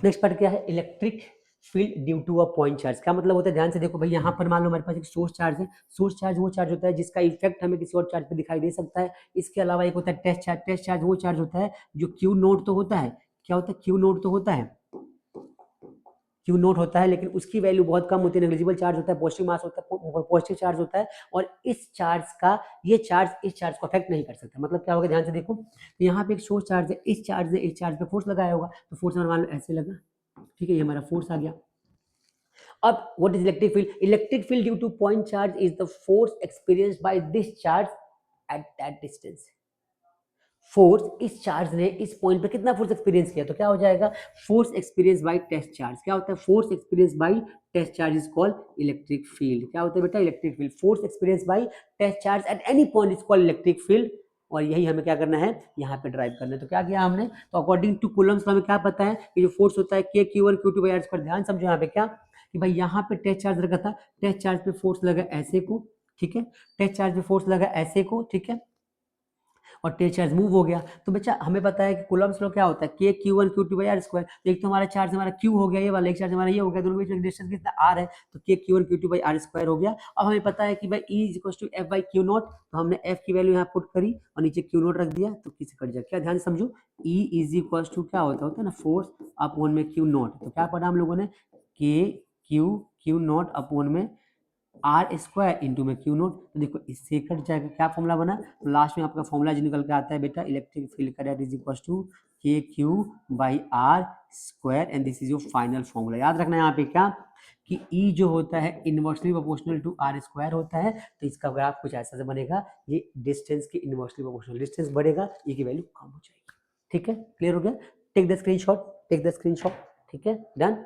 Next part क्या है, electric field due to a point charge. क्या मतलब होता है, ध्यान से देखो भाई, यहाँ पर मान लो हमारे पास एक सोर्स चार्ज है। सोर्स चार्ज वो चार्ज होता है जिसका इफेक्ट हमें किसी और चार्ज पे दिखाई दे सकता है। इसके अलावा एक होता है टेस्ट चार्ज। टेस्ट चार्ज वो चार्ज होता है जो क्यू नोट तो होता है, क्या होता है, क्यू नोट तो होता है, क्यू नोट होता है, लेकिन उसकी वैल्यू बहुत कम होती है, नेग्लिजिबल चार्ज होता है, पॉजिटिव मास होता है, पॉजिटिव चार्ज होता है। और इस चार्ज का ये चार्ज इस चार्ज को अफेक्ट नहीं कर सकता। मतलब क्या होगा, ध्यान से देखो, तो यहाँ पे एक सोर्स चार्ज है, इस चार्ज ने इस चार्ज पे फोर्स लगाया होगा, तो फोर्स मान लो ऐसे लगा, ठीक है, ये हमारा फोर्स आ गया। अब what is electric field? Electric field due two point charge is the force experienced by this charge at that distance. Force, इस चार्ज ने इस पॉइंट पे कितना फोर्स एक्सपीरियंस किया, तो क्या हो जाएगा, force experience by test charge. क्या होता है, force experience by test charge is called electric field. क्या होता है बेटा, electric field. Force experience by test charge at any point is called electric field. और यही हमें क्या करना है, यहाँ पे ड्राइव करना है। तो क्या किया हमने, तो अकॉर्डिंग टू कूलम्ब्स हमें क्या पता है कि जो फोर्स होता है K q one q two by r square. ध्यान समझो यहाँ पे क्या, कि भाई यहाँ पे टेस्ट चार्ज लगा था, टेस्ट चार्ज पे फोर्स लगा ऐसे को, ठीक है, टेस्ट चार्ज पे फोर्स लगा ऐसे को, ठीक है, और टेस्ट चार्ज मूव हो गया। तो बच्चा हमें पता है कि कूलम्ब्स लॉ क्या होता है, K q one q two by r square. तो एक तो हमारा चार्ज हमारा क्यू हो गया ये वाला, एक चार्ज हमारा ये हो गया, दोनों के बीच में डिस्टेंस कितना आर है, तो K q one q two by r square हो गया। अब हमें पता है कि भाई E is equal to F by q naught, तो हमने एफ की वैल्यू यहाँ पुट करी और नीचे क्यू नॉट रख दिया, तो किसी कट जाए। क्या ध्यान से समझो, ई इज इक्वल टू क्या होता है ना, फोर्स अपॉन में क्यू नॉट। तो क्या पढ़ा हम लोगों ने, के क्यू नॉट अपॉन में आर स्क्वायर इंटू में क्यू नोट। तो देखो इससे कट जाएगा, क्या फॉर्मूला बना, तो लास्ट में आपका फॉर्मूला जो निकल के आता है बेटा, electric field correct is equal to k q by r square, and this is your final formula. याद रखना यहाँ पे क्या, कि ई जो होता है inversely proportional to r square होता है। तो इसका ग्राफ कुछ ऐसा से बनेगा, ये डिस्टेंस की इनवर्सली प्रोपोर्शनल, डिस्टेंस बढ़ेगा ई की वैल्यू कम हो जाएगी। ठीक है, क्लियर हो गया, take the screenshot, take the screenshot, ठीक है, डन।